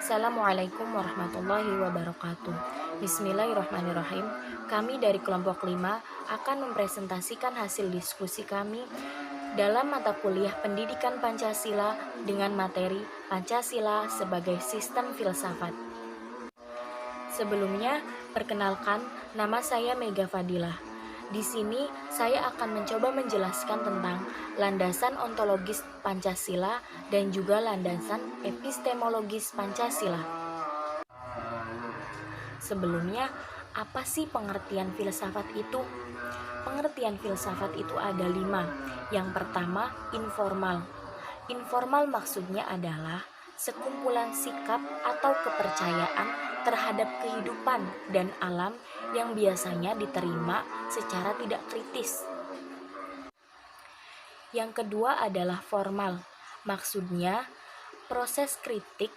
Assalamualaikum warahmatullahi wabarakatuh. Bismillahirrahmanirrahim. Kami dari kelompok 5 akan mempresentasikan hasil diskusi kami dalam mata kuliah Pendidikan Pancasila dengan materi Pancasila sebagai Sistem Filsafat. Sebelumnya, perkenalkan, nama saya Mega Fadilah. Di sini saya akan mencoba menjelaskan tentang landasan ontologis Pancasila dan juga landasan epistemologis Pancasila. Sebelumnya, apa sih pengertian filsafat itu? Pengertian filsafat itu ada 5. Yang pertama, informal. Informal maksudnya adalah sekumpulan sikap atau kepercayaan terhadap kehidupan dan alam yang biasanya diterima secara tidak kritis. Yang kedua adalah formal, maksudnya proses kritik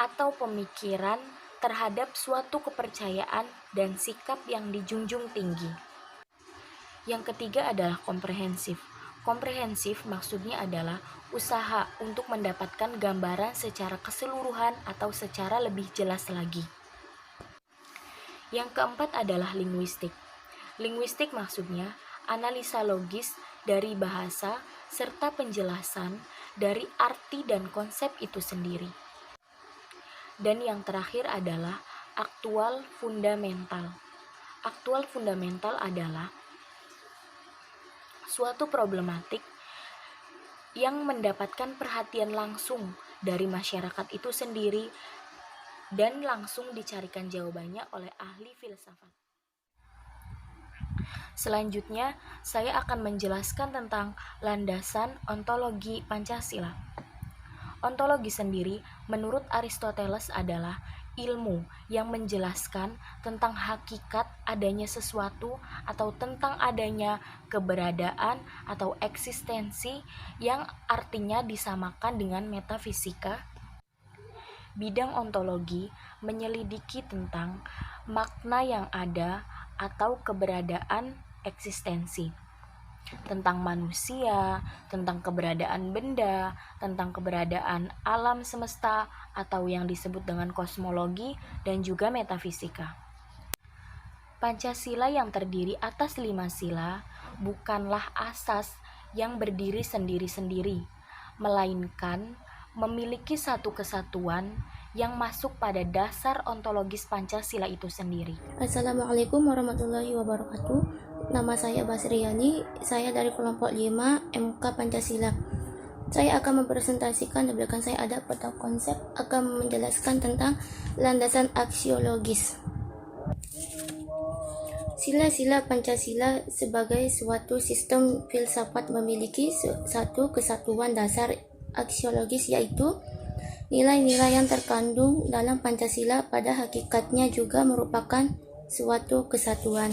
atau pemikiran terhadap suatu kepercayaan dan sikap yang dijunjung tinggi. Yang ketiga adalah komprehensif. Komprehensif maksudnya adalah usaha untuk mendapatkan gambaran secara keseluruhan atau secara lebih jelas lagi. Yang keempat adalah linguistik. Linguistik maksudnya analisa logis dari bahasa serta penjelasan dari arti dan konsep itu sendiri. Dan yang terakhir adalah aktual fundamental. Aktual fundamental adalah suatu problematik yang mendapatkan perhatian langsung dari masyarakat itu sendiri dan langsung dicarikan jawabannya oleh ahli filsafat. Selanjutnya, saya akan menjelaskan tentang landasan ontologi Pancasila. Ontologi sendiri menurut Aristoteles adalah ilmu yang menjelaskan tentang hakikat adanya sesuatu atau tentang adanya keberadaan atau eksistensi yang artinya disamakan dengan metafisika. Bidang ontologi menyelidiki tentang makna yang ada atau keberadaan eksistensi, tentang manusia, tentang keberadaan benda, tentang keberadaan alam semesta atau yang disebut dengan kosmologi dan juga metafisika. Pancasila yang terdiri atas 5 sila bukanlah asas yang berdiri sendiri-sendiri, melainkan memiliki satu kesatuan yang masuk pada dasar ontologis Pancasila itu sendiri. Assalamualaikum warahmatullahi wabarakatuh. Nama saya Basriani, saya dari kelompok 5 MK Pancasila. Saya akan mempresentasikan di belakang saya ada peta konsep, akan menjelaskan tentang landasan aksiologis. Sila-sila Pancasila sebagai suatu sistem filsafat memiliki satu kesatuan dasar aksiologis, yaitu nilai-nilai yang terkandung dalam Pancasila pada hakikatnya juga merupakan suatu kesatuan.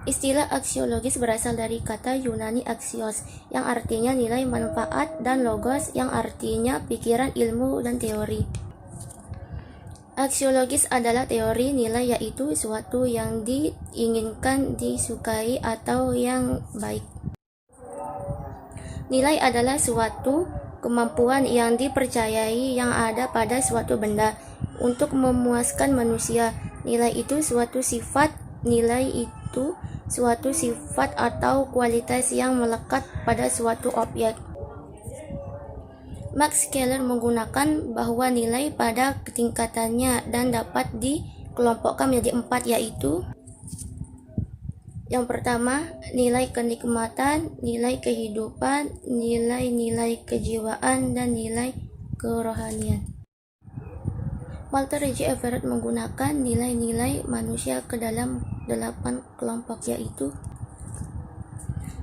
Istilah aksiologis berasal dari kata Yunani axios yang artinya nilai manfaat dan logos yang artinya pikiran, ilmu, dan teori. Aksiologis adalah teori nilai, yaitu suatu yang diinginkan, disukai, atau yang baik. Nilai adalah suatu kemampuan yang dipercayai yang ada pada suatu benda untuk memuaskan manusia. Nilai itu suatu sifat atau kualitas yang melekat pada suatu objek. Max Keller menggunakan bahwa nilai pada tingkatannya dan dapat dikelompokkan menjadi 4, yaitu yang pertama, nilai kenikmatan, nilai kehidupan, nilai-nilai kejiwaan, dan nilai kerohanian. Walter J. Everett menggunakan nilai-nilai manusia ke dalam 8 kelompok, yaitu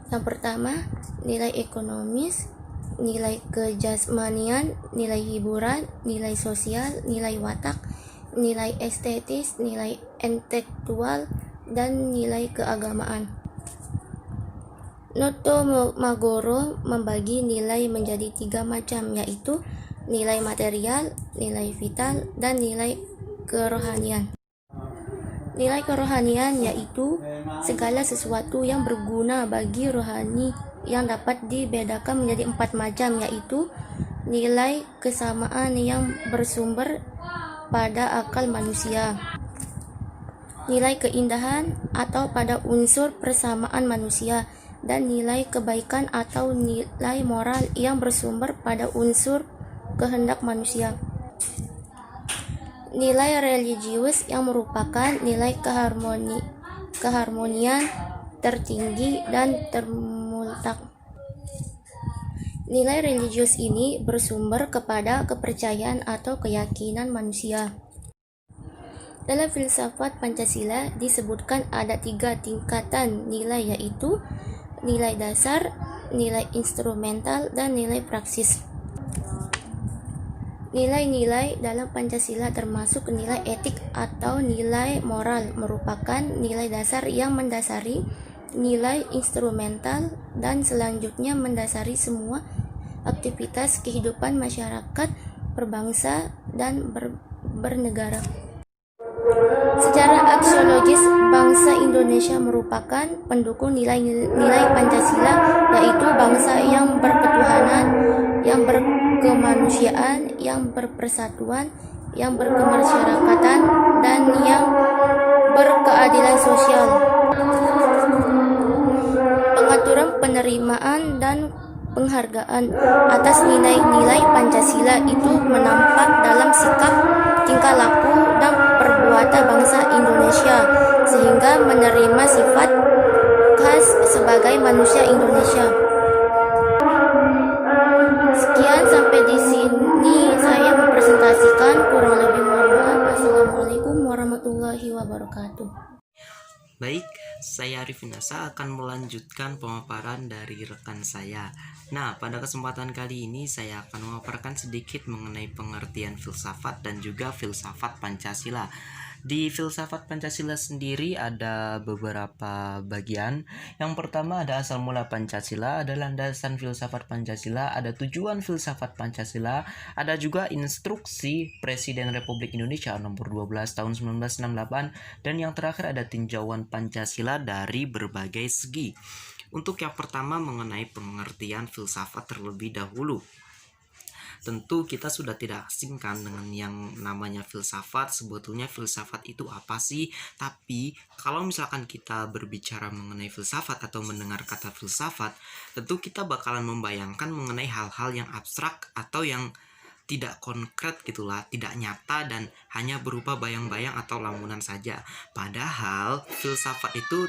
yang pertama, nilai ekonomis, nilai kejasmanian, nilai hiburan, nilai sosial, nilai watak, nilai estetis, nilai intelektual, dan nilai keagamaan. Noto Magoro membagi nilai menjadi 3 macam, yaitu nilai material, nilai vital, dan nilai kerohanian. Nilai kerohanian yaitu segala sesuatu yang berguna bagi rohani yang dapat dibedakan menjadi 4 macam, yaitu nilai kesamaan yang bersumber pada akal manusia, nilai keindahan atau pada unsur persamaan manusia, dan nilai kebaikan atau nilai moral yang bersumber pada unsur kehendak manusia. Nilai religius yang merupakan nilai keharmonian tertinggi dan termutlak. Nilai religius ini bersumber kepada kepercayaan atau keyakinan manusia. Dalam filsafat Pancasila disebutkan ada 3 tingkatan nilai, yaitu nilai dasar, nilai instrumental, dan nilai praksis. Nilai-nilai dalam Pancasila termasuk nilai etik atau nilai moral merupakan nilai dasar yang mendasari nilai instrumental dan selanjutnya mendasari semua aktivitas kehidupan masyarakat berbangsa dan bernegara. Secara aksiologis, bangsa Indonesia merupakan pendukung nilai-nilai Pancasila, yaitu bangsa yang berketuhanan, yang berkemanusiaan, yang berpersatuan, yang berkemasyarakatan, dan yang berkeadilan sosial. Pengaturan penerimaan dan penghargaan atas nilai-nilai Pancasila itu menampak dalam sikap, tingkah laku, dan perbuatan bangsa Indonesia, sehingga menerima sifat khas sebagai manusia Indonesia. Sekian, sampai di sini saya mempresentasikan, kurang lebih mohon maaf. Assalamualaikum warahmatullahi wabarakatuh. Baik, saya Arifin Asa akan melanjutkan pemaparan dari rekan saya. Nah, pada kesempatan kali ini saya akan memaparkan sedikit mengenai pengertian filsafat dan juga filsafat Pancasila. Di filsafat Pancasila sendiri ada beberapa bagian. Yang pertama ada asal mula Pancasila, ada landasan filsafat Pancasila, ada tujuan filsafat Pancasila, ada juga instruksi Presiden Republik Indonesia nomor 12 tahun 1968, dan yang terakhir ada tinjauan Pancasila dari berbagai segi. Untuk yang pertama mengenai pengertian filsafat terlebih dahulu. Tentu kita sudah tidak asing kan dengan yang namanya filsafat. Sebetulnya filsafat itu apa sih? Tapi kalau misalkan kita berbicara mengenai filsafat atau mendengar kata filsafat, tentu kita bakalan membayangkan mengenai hal-hal yang abstrak atau yang tidak konkret gitulah, tidak nyata dan hanya berupa bayang-bayang atau lamunan saja. Padahal filsafat itu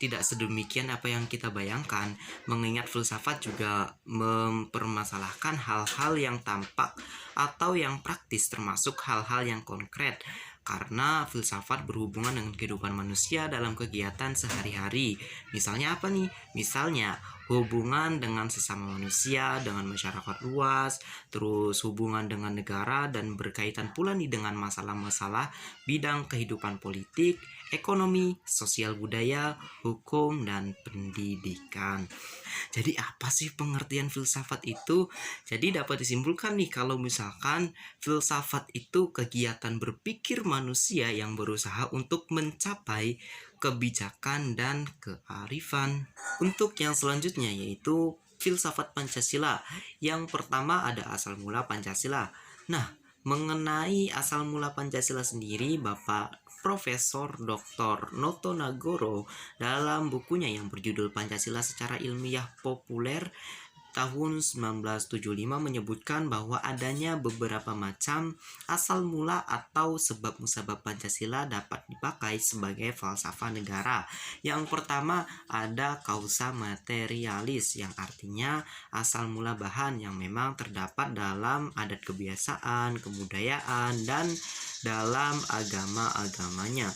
tidak sedemikian apa yang kita bayangkan. Mengingat filsafat juga mempermasalahkan hal-hal yang tampak atau yang praktis, termasuk hal-hal yang konkret. Karena filsafat berhubungan dengan kehidupan manusia dalam kegiatan sehari-hari. Misalnya apa nih? Misalnya hubungan dengan sesama manusia, dengan masyarakat luas, terus hubungan dengan negara, dan berkaitan pula nih dengan masalah-masalah bidang kehidupan politik, ekonomi, sosial budaya, hukum, dan pendidikan. Jadi apa sih pengertian filsafat itu? Jadi dapat disimpulkan nih kalau misalkan filsafat itu kegiatan berpikir manusia yang berusaha untuk mencapai kebijakan dan kearifan. Untuk yang selanjutnya yaitu filsafat Pancasila. Yang pertama ada asal mula Pancasila. Nah, mengenai asal mula Pancasila sendiri, Bapak Profesor Dr. Noto Nagoro dalam bukunya yang berjudul Pancasila secara ilmiah populer tahun 1975 menyebutkan bahwa adanya beberapa macam asal mula atau sebab musabab Pancasila dapat dipakai sebagai falsafah negara. Yang pertama ada causa materialis, yang artinya asal mula bahan yang memang terdapat dalam adat kebiasaan, kebudayaan, dan dalam agama-agamanya.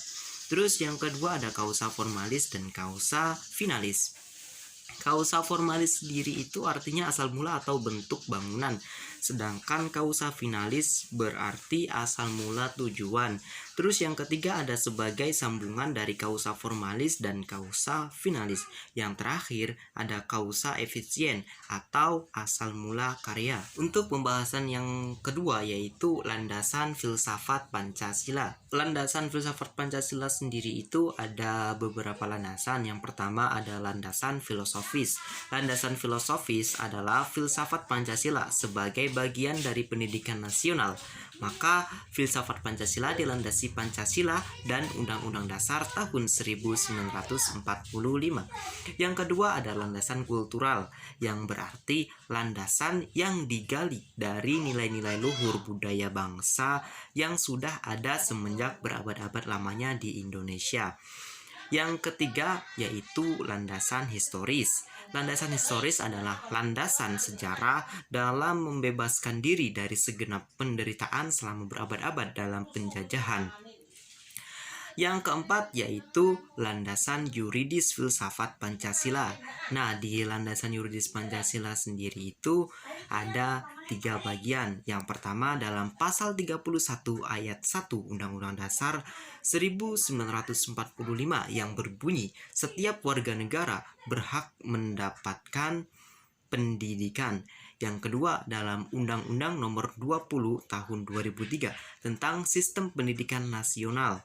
Terus yang kedua ada causa formalis dan causa finalis. Causa formalis sendiri itu artinya asal mula atau bentuk bangunan. Sedangkan causa finalis berarti asal mula tujuan. Terus yang ketiga ada sebagai sambungan dari kausa formalis dan kausa finalis. Yang terakhir ada kausa efisien atau asal mula karya. Untuk pembahasan yang kedua yaitu landasan filsafat Pancasila. Landasan filsafat Pancasila sendiri itu ada beberapa landasan. Yang pertama ada landasan filosofis. Landasan filosofis adalah filsafat Pancasila sebagai bagian dari pendidikan nasional. Maka filsafat Pancasila dilandasi Pancasila dan Undang-Undang Dasar tahun 1945. Yang kedua ada landasan kultural, yang berarti landasan yang digali dari nilai-nilai luhur budaya bangsa yang sudah ada semenjak berabad-abad lamanya di Indonesia. Yang ketiga yaitu landasan historis. Landasan historis adalah landasan sejarah dalam membebaskan diri dari segenap penderitaan selama berabad-abad dalam penjajahan. Yang keempat yaitu landasan yuridis filsafat Pancasila. Nah, di landasan yuridis Pancasila sendiri itu ada 3 bagian. Yang pertama dalam pasal 31 ayat 1 Undang-Undang Dasar 1945 yang berbunyi setiap warga negara berhak mendapatkan pendidikan. Yang kedua dalam Undang-Undang Nomor 20 Tahun 2003 tentang Sistem Pendidikan Nasional.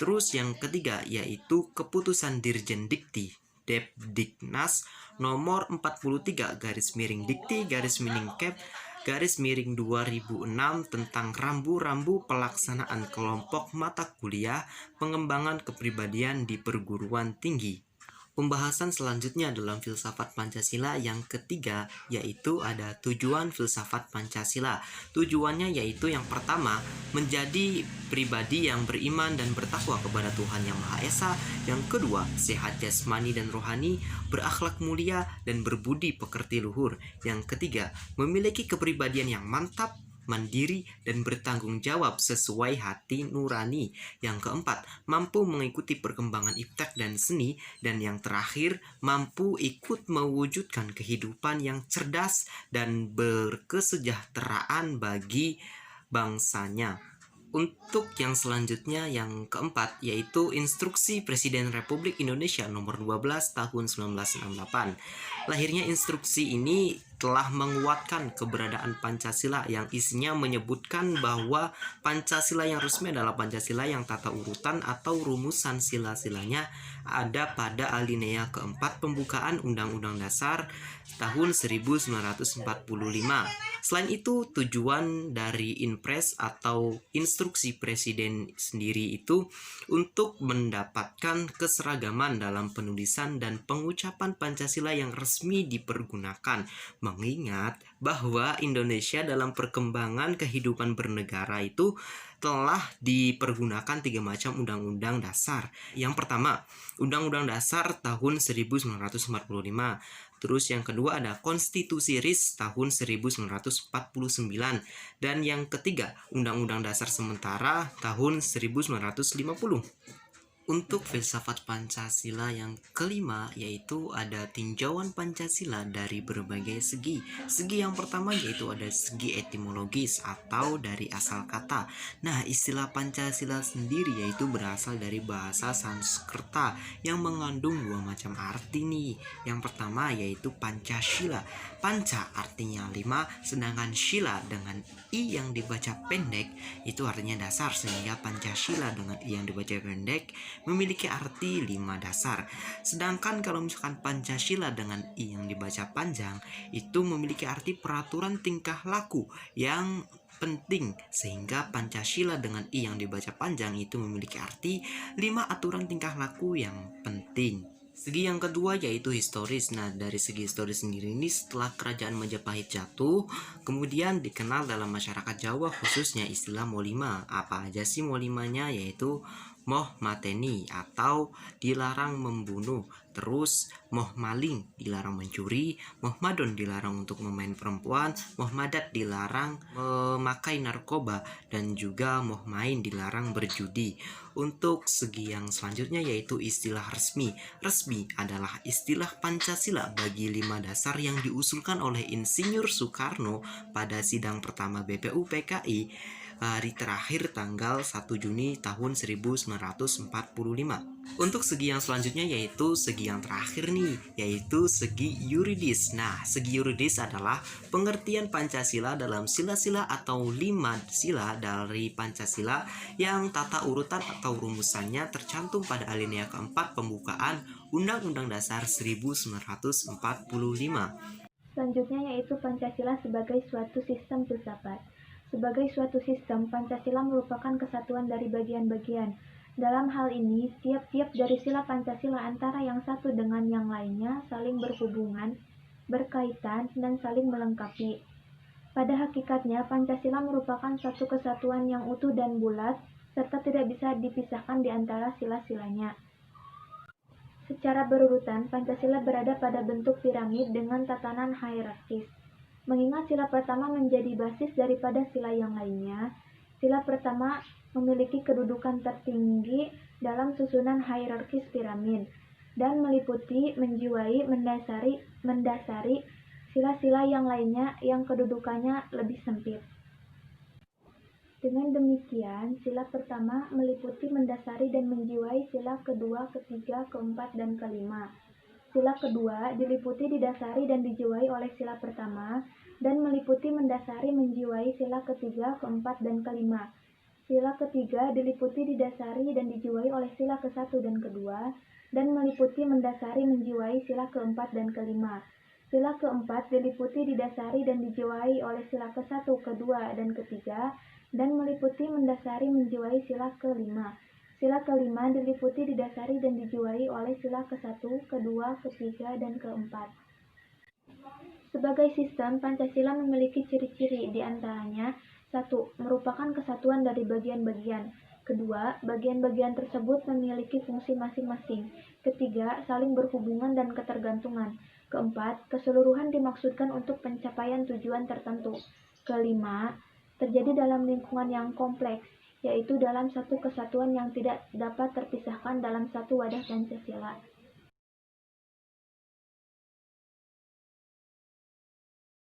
Terus yang ketiga yaitu keputusan Dirjen Dikti Depdiknas nomor 43 Dikti Cap 2006 tentang rambu-rambu pelaksanaan kelompok mata kuliah pengembangan kepribadian di perguruan tinggi. Pembahasan selanjutnya dalam filsafat Pancasila yang ketiga yaitu ada tujuan filsafat Pancasila. Tujuannya yaitu yang pertama menjadi pribadi yang beriman dan bertakwa kepada Tuhan Yang Maha Esa. Yang kedua sehat jasmani dan rohani, berakhlak mulia dan berbudi pekerti luhur. Yang ketiga memiliki kepribadian yang mantap, mandiri dan bertanggung jawab sesuai hati nurani. Yang keempat, mampu mengikuti perkembangan iptek dan seni. Dan yang terakhir, mampu ikut mewujudkan kehidupan yang cerdas dan berkesejahteraan bagi bangsanya. Untuk yang selanjutnya yang keempat yaitu Instruksi Presiden Republik Indonesia nomor 12 tahun 1968. Lahirnya instruksi ini telah menguatkan keberadaan Pancasila yang isinya menyebutkan bahwa Pancasila yang resmi adalah Pancasila yang tata urutan atau rumusan sila-silanya ada pada alinea keempat pembukaan Undang-Undang Dasar tahun 1945. Selain itu, tujuan dari Inpres atau Instruksi Presiden sendiri itu untuk mendapatkan keseragaman dalam penulisan dan pengucapan Pancasila yang resmi dipergunakan, mengingat bahwa Indonesia dalam perkembangan kehidupan bernegara itu telah dipergunakan 3 macam undang-undang dasar. Yang pertama, Undang-Undang Dasar tahun 1945. Terus yang kedua ada Konstitusi RIS tahun 1949. Dan yang ketiga, Undang-Undang Dasar Sementara tahun 1950. Untuk filsafat Pancasila yang kelima yaitu ada tinjauan Pancasila dari berbagai segi. Segi yang pertama yaitu ada segi etimologis atau dari asal kata. Nah, istilah Pancasila sendiri yaitu berasal dari bahasa Sanskerta yang mengandung 2 macam arti nih. Yang pertama yaitu Pancasila. Panca artinya 5, sedangkan Sila dengan I yang dibaca pendek itu artinya dasar, sehingga Pancasila dengan I yang dibaca pendek memiliki arti 5 dasar. Sedangkan kalau misalkan Pancasila dengan I yang dibaca panjang itu memiliki arti peraturan tingkah laku yang penting, sehingga Pancasila dengan I yang dibaca panjang itu memiliki arti 5 aturan tingkah laku yang penting. Segi yang kedua yaitu historis. Nah, dari segi historis sendiri ini setelah kerajaan Majapahit jatuh, kemudian dikenal dalam masyarakat Jawa khususnya istilah Molima. Apa aja sih Molimanya? Yaitu moh mateni atau dilarang membunuh, terus moh maling dilarang mencuri, moh madon dilarang untuk memain perempuan, moh madat dilarang memakai narkoba, dan juga moh main dilarang berjudi. Untuk segi yang selanjutnya yaitu istilah resmi. Resmi adalah istilah Pancasila bagi 5 dasar yang diusulkan oleh Insinyur Soekarno pada sidang pertama BPUPKI hari terakhir tanggal 1 Juni tahun 1945. Untuk segi yang selanjutnya yaitu segi yang terakhir nih, yaitu segi yuridis. Nah, segi yuridis adalah pengertian Pancasila dalam sila-sila atau 5 sila dari Pancasila yang tata urutan atau rumusannya tercantum pada alinea keempat pembukaan Undang-Undang Dasar 1945. Selanjutnya yaitu Pancasila sebagai suatu sistem filsafat. Sebagai suatu sistem, Pancasila merupakan kesatuan dari bagian-bagian. Dalam hal ini, tiap-tiap dari sila Pancasila antara yang satu dengan yang lainnya saling berhubungan, berkaitan, dan saling melengkapi. Pada hakikatnya, Pancasila merupakan suatu kesatuan yang utuh dan bulat, serta tidak bisa dipisahkan di antara sila-silanya. Secara berurutan, Pancasila berada pada bentuk piramid dengan tatanan hierarkis. Mengingat sila pertama menjadi basis daripada sila yang lainnya, sila pertama memiliki kedudukan tertinggi dalam susunan hierarkis piramid dan meliputi, menjiwai, mendasari sila-sila yang lainnya yang kedudukannya lebih sempit. Dengan demikian, sila pertama meliputi, mendasari, dan menjiwai sila kedua, ketiga, keempat, dan kelima. Sila kedua diliputi, didasari, dan dijiwai oleh sila pertama, dan meliputi, mendasari, menjiwai sila ketiga, keempat, dan kelima. Sila ketiga diliputi, didasari, dan dijiwai oleh sila ke-1 dan kedua, dan meliputi, mendasari, menjiwai sila keempat dan kelima. Sila keempat diliputi, didasari, dan dijiwai oleh sila ke-1, kedua, dan ketiga, dan meliputi, mendasari, menjiwai sila kelima. Sila kelima diliputi, didasari, dan dijiwai oleh sila ke-1, kedua, ketiga, dan keempat. Sebagai sistem, Pancasila memiliki ciri-ciri, di antaranya 1. Merupakan kesatuan dari bagian-bagian. Kedua, bagian-bagian tersebut memiliki fungsi masing-masing. Ketiga, saling berhubungan dan ketergantungan. Keempat, keseluruhan dimaksudkan untuk pencapaian tujuan tertentu. Kelima, terjadi dalam lingkungan yang kompleks, yaitu dalam satu kesatuan yang tidak dapat terpisahkan dalam satu wadah Pancasila.